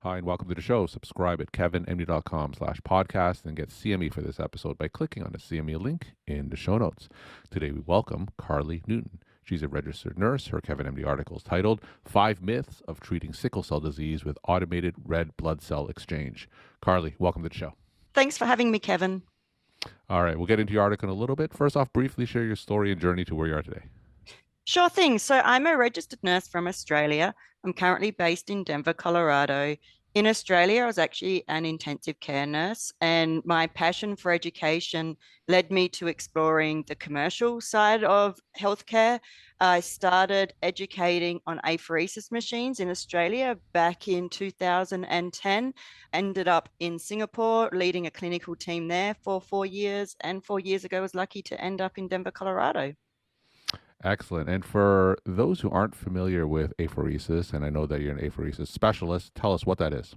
Hi, and welcome to the show. Subscribe at kevinmd.com/podcast and get CME for this episode by clicking on the CME link in the show notes. Today, we welcome Carly Newton. She's a registered nurse. Her Kevin MD article is titled 5 Myths of Treating Sickle Cell Disease with Automated Red Blood Cell Exchange. Carly, welcome to the show. Thanks for having me, Kevin. All right, we'll get into your article in a little bit. First off, briefly share your story and journey to where you are today. Sure thing. So I'm a registered nurse from Australia. I'm currently based in Denver, Colorado. In Australia, I was actually an intensive care nurse, and my passion for education led me to exploring the commercial side of healthcare. I started educating on apheresis machines in Australia back in 2010, ended up in Singapore, leading a clinical team there for 4 years, and 4 years ago, I was lucky to end up in Denver, Colorado. Excellent. And for those who aren't familiar with apheresis, and I know that you're an apheresis specialist, tell us what that is.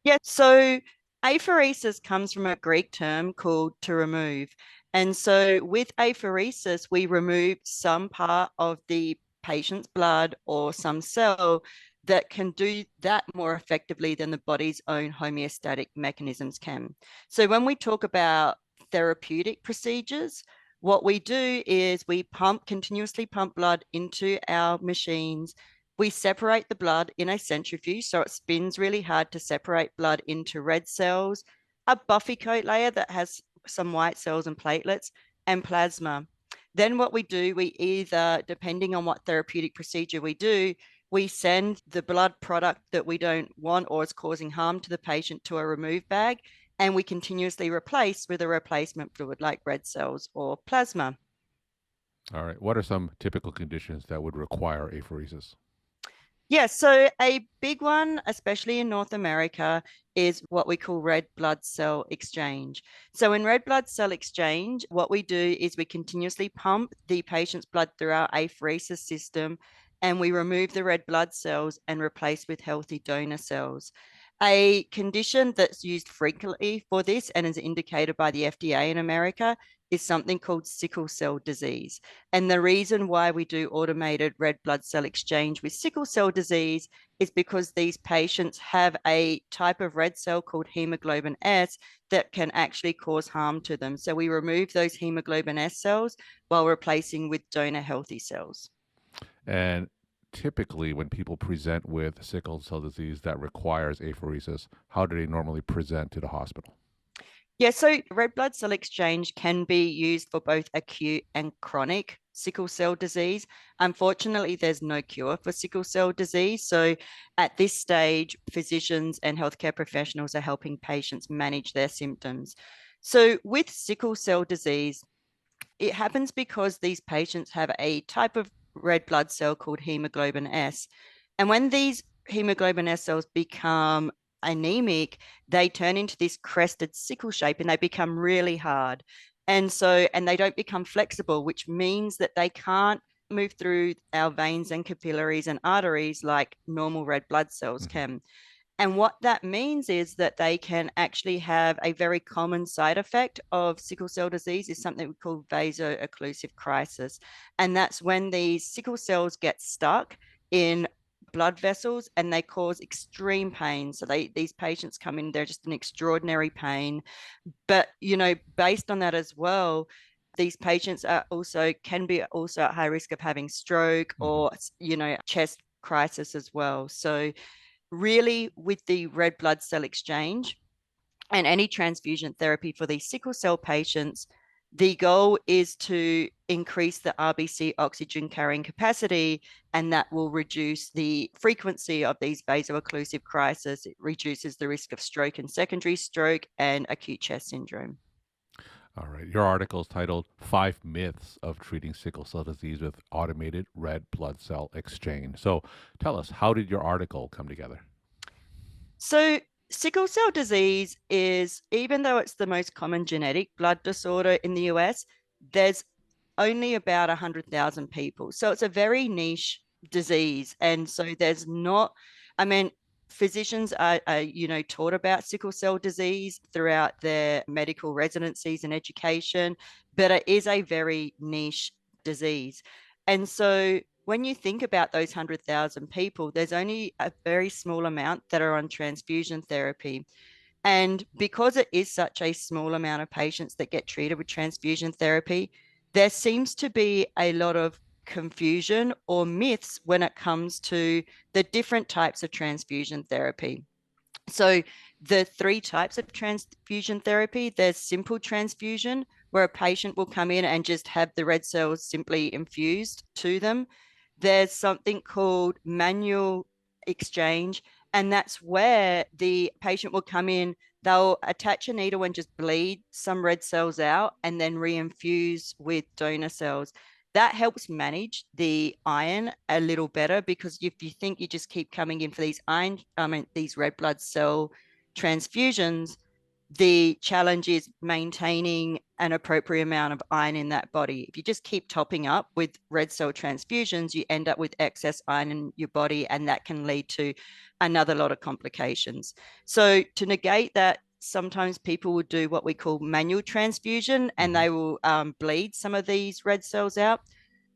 Yeah, so apheresis comes from a Greek term called to remove. And so with apheresis, we remove some part of the patient's blood or some cell that can do that more effectively than the body's own homeostatic mechanisms can. So when we talk about therapeutic procedures, what we do is we continuously pump blood into our machines. We separate the blood in a centrifuge, so it spins really hard to separate blood into red cells, a buffy coat layer that has some white cells and platelets, and plasma. Then what we do, we either, depending on what therapeutic procedure we do, we send the blood product that we don't want or is causing harm to the patient to a remove bag, and we continuously replace with a replacement fluid like red cells or plasma. All right. What are some typical conditions that would require apheresis? Yeah, so a big one, especially in North America, is what we call red blood cell exchange. So, in red blood cell exchange, what we do is we continuously pump the patient's blood through our apheresis system and we remove the red blood cells and replace with healthy donor cells. A condition that's used frequently for this and is indicated by the FDA in America is something called sickle cell disease. And the reason why we do automated red blood cell exchange with sickle cell disease is because these patients have a type of red cell called hemoglobin S that can actually cause harm to them. So we remove those hemoglobin S cells while replacing with donor healthy cells. And typically, when people present with sickle cell disease that requires apheresis, how do they normally present to the hospital? Yeah, so red blood cell exchange can be used for both acute and chronic sickle cell disease. Unfortunately, there's no cure for sickle cell disease. So at this stage, physicians and healthcare professionals are helping patients manage their symptoms. So with sickle cell disease, it happens because these patients have a type of red blood cell called hemoglobin S. And when these hemoglobin S cells become anemic, they turn into this crested sickle shape and they become really hard. And they don't become flexible, which means that they can't move through our veins and capillaries and arteries like normal red blood cells Mhm. can. And what that means is that they can actually have a very common side effect of sickle cell disease is something we call vaso-occlusive crisis. And that's when these sickle cells get stuck in blood vessels and they cause extreme pain. So these patients come in, they're just in extraordinary pain. But, based on that as well, these patients can be also at high risk of having stroke Mhm. or, chest crisis as well. So really with the red blood cell exchange and any transfusion therapy for these sickle cell patients, the goal is to increase the RBC oxygen carrying capacity, and that will reduce the frequency of these vaso-occlusive crises. It reduces the risk of stroke and secondary stroke and acute chest syndrome. All right. Your article is titled 5 Myths of Treating Sickle Cell Disease with Automated Red Blood Cell Exchange. So tell us, how did your article come together? So, sickle cell disease is, even though it's the most common genetic blood disorder in the US, there's only about 100,000 people. So, it's a very niche disease. And so, there's not, I mean, physicians are taught about sickle cell disease throughout their medical residencies and education, but it is a very niche disease. And so, when you think about those 100,000 people, there's only a very small amount that are on transfusion therapy. And because it is such a small amount of patients that get treated with transfusion therapy, there seems to be a lot of confusion or myths when it comes to the different types of transfusion therapy. So the three types of transfusion therapy, there's simple transfusion, where a patient will come in and just have the red cells simply infused to them. There's something called manual exchange, and that's where the patient will come in, they'll attach a needle and just bleed some red cells out and then reinfuse with donor cells. That helps manage the iron a little better, because if you think you just keep coming in for these these red blood cell transfusions, the challenge is maintaining an appropriate amount of iron in that body. If you just keep topping up with red cell transfusions, you end up with excess iron in your body, and that can lead to another lot of complications. So to negate that, sometimes people will do what we call manual transfusion, and they will bleed some of these red cells out.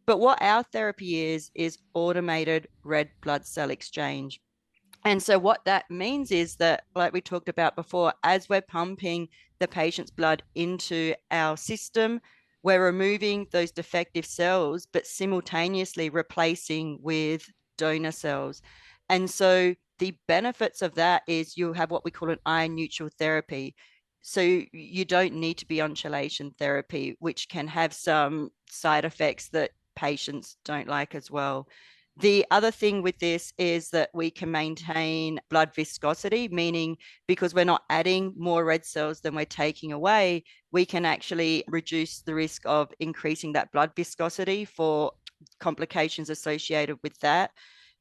But what our therapy is automated red blood cell exchange. And so what that means is that, like we talked about before, as we're pumping the patient's blood into our system, we're removing those defective cells, but simultaneously replacing with donor cells. And so the benefits of that is you have what we call an ion neutral therapy. So you don't need to be on chelation therapy, which can have some side effects that patients don't like as well. The other thing with this is that we can maintain blood viscosity, meaning because we're not adding more red cells than we're taking away, we can actually reduce the risk of increasing that blood viscosity for complications associated with that.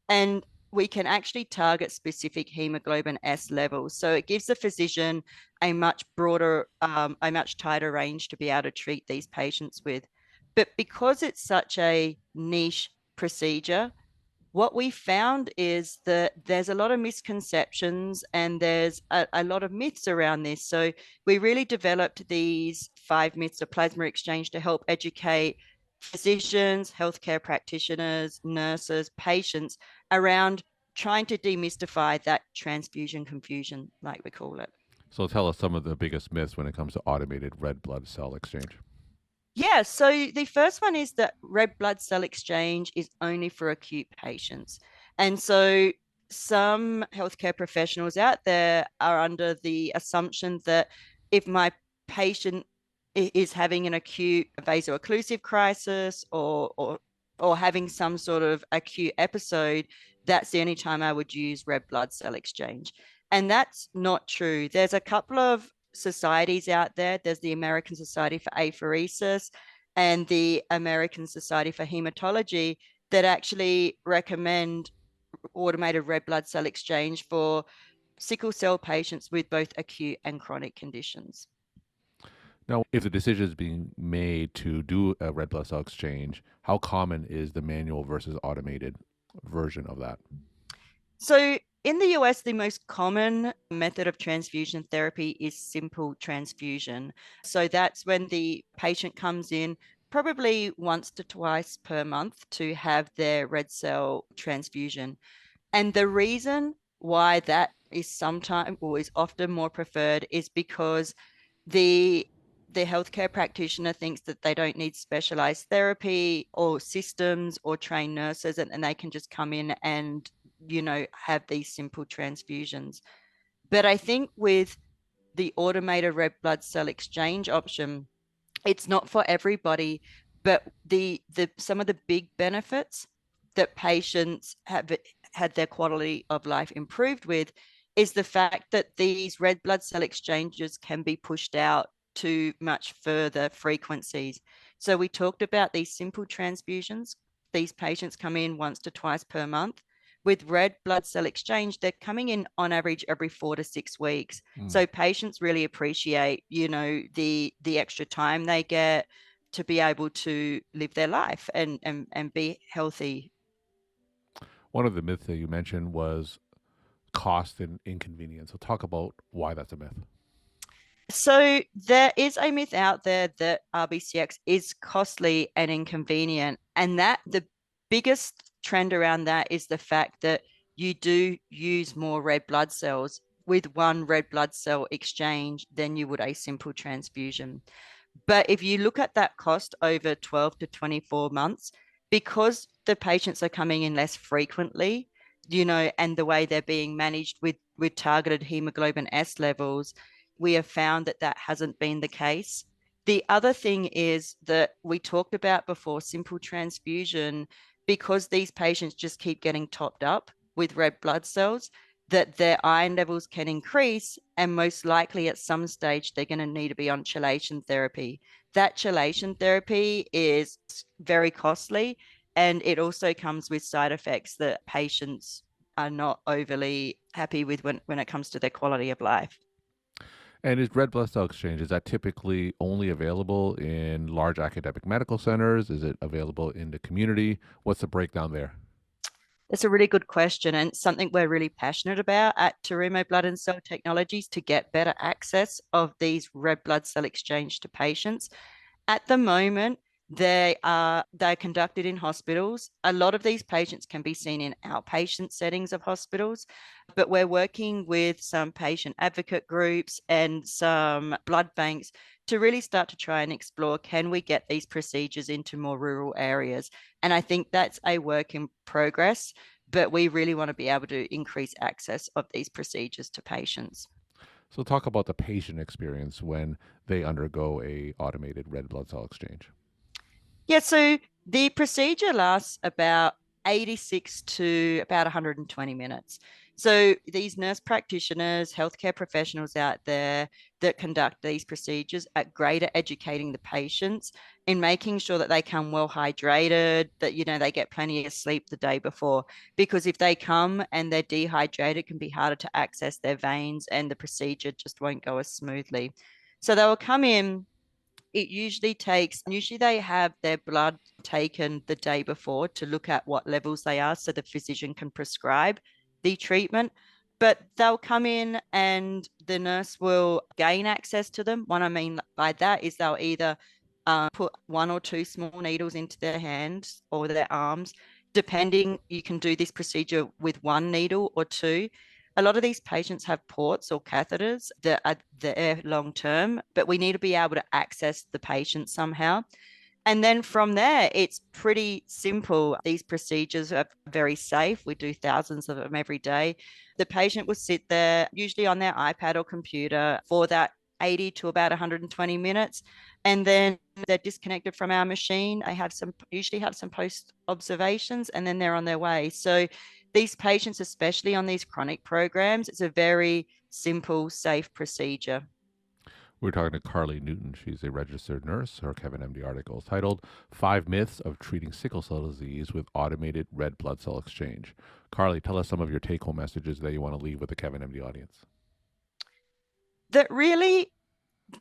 And we can actually target specific hemoglobin S levels. So it gives the physician a much broader, a much tighter range to be able to treat these patients with. But because it's such a niche procedure, what we found is that there's a lot of misconceptions and there's a lot of myths around this. So we really developed these 5 myths of plasma exchange to help educate physicians, healthcare practitioners, nurses, patients around trying to demystify that transfusion confusion, like we call it. So tell us some of the biggest myths when it comes to automated red blood cell exchange. Yeah, so the first one is that red blood cell exchange is only for acute patients. And so some healthcare professionals out there are under the assumption that if my patient is having an acute vaso-occlusive crisis or having some sort of acute episode, that's the only time I would use red blood cell exchange. And that's not true. There's a couple of societies out there. There's the American Society for Apheresis and the American Society for Hematology that actually recommend automated red blood cell exchange for sickle cell patients with both acute and chronic conditions. Now, if the decision is being made to do a red blood cell exchange, how common is the manual versus automated version of that? So in the US, the most common method of transfusion therapy is simple transfusion. So that's when the patient comes in probably once to twice per month to have their red cell transfusion. And the reason why that is sometimes or is often more preferred is because the the healthcare practitioner thinks that they don't need specialized therapy or systems or trained nurses, and they can just come in and have these simple transfusions. But I think with the automated red blood cell exchange option, it's not for everybody, but the some of the big benefits that patients have had their quality of life improved with is the fact that these red blood cell exchanges can be pushed out to much further frequencies. So we talked about these simple transfusions. These patients come in once to twice per month. With red blood cell exchange, they're coming in on average every 4 to 6 weeks. So patients really appreciate, the extra time they get to be able to live their life and be healthy. One of the myths that you mentioned was cost and inconvenience. So talk about why that's a myth. So there is a myth out there that RBCX is costly and inconvenient, and that the biggest trend around that is the fact that you do use more red blood cells with one red blood cell exchange than you would a simple transfusion. But if you look at that cost over 12 to 24 months, because the patients are coming in less frequently, and the way they're being managed with targeted hemoglobin S levels, we have found that that hasn't been the case. The other thing is that we talked about before, simple transfusion, because these patients just keep getting topped up with red blood cells, that their iron levels can increase, and most likely at some stage they're going to need to be on chelation therapy. That chelation therapy is very costly, and it also comes with side effects that patients are not overly happy with when it comes to their quality of life. And is red blood cell exchange, is that typically only available in large academic medical centers? Is it available in the community? What's the breakdown there? It's a really good question, and something we're really passionate about at Terumo Blood and Cell Technologies to get better access of these red blood cell exchange to patients. At the moment, they're conducted in hospitals. A lot of these patients can be seen in outpatient settings of hospitals, but we're working with some patient advocate groups and some blood banks to really start to try and explore, can we get these procedures into more rural areas? And I think that's a work in progress, but we really want to be able to increase access of these procedures to patients. So talk about the patient experience when they undergo a automated red blood cell exchange. Yeah, so the procedure lasts about 86 to about 120 minutes. So these nurse practitioners, healthcare professionals out there that conduct these procedures are great at educating the patients in making sure that they come well hydrated, that they get plenty of sleep the day before. Because if they come and they're dehydrated, it can be harder to access their veins and the procedure just won't go as smoothly. So they will come in. Usually they have their blood taken the day before to look at what levels they are so the physician can prescribe the treatment. But they'll come in and the nurse will gain access to them. What I mean by that is they'll either put one or two small needles into their hands or their arms. Depending, you can do this procedure with one needle or two. A lot of these patients have ports or catheters that are there long term, but we need to be able to access the patient somehow. And then from there, it's pretty simple. These procedures are very safe. We do thousands of them every day. The patient will sit there, usually on their iPad or computer, for that 80 to about 120 minutes. And then they're disconnected from our machine. They usually have some post observations, and then they're on their way. So these patients, especially on these chronic programs, it's a very simple, safe procedure. We're talking to Carly Newton. She's a registered nurse. Her Kevin MD article is titled Five Myths of Treating Sickle Cell Disease with Automated Red Blood Cell Exchange. Carly, tell us some of your take home messages that you want to leave with the Kevin MD audience. That really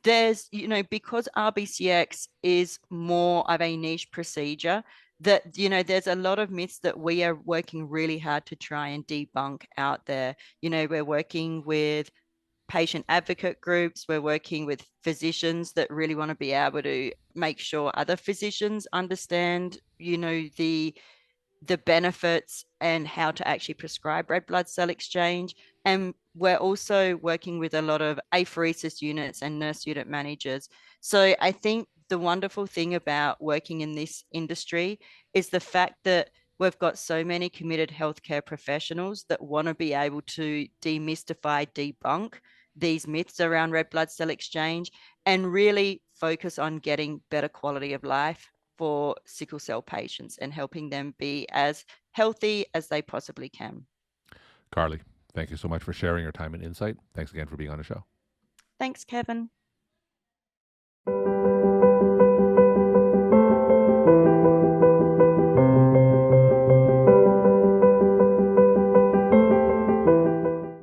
because RBCX is more of a niche procedure, that, there's a lot of myths that we are working really hard to try and debunk out there. We're working with patient advocate groups, we're working with physicians that really want to be able to make sure other physicians understand, the benefits and how to actually prescribe red blood cell exchange. And we're also working with a lot of apheresis units and nurse unit managers. So I think the wonderful thing about working in this industry is the fact that we've got so many committed healthcare professionals that want to be able to demystify, debunk these myths around red blood cell exchange and really focus on getting better quality of life for sickle cell patients and helping them be as healthy as they possibly can. Carly, thank you so much for sharing your time and insight. Thanks again for being on the show. Thanks, Kevin.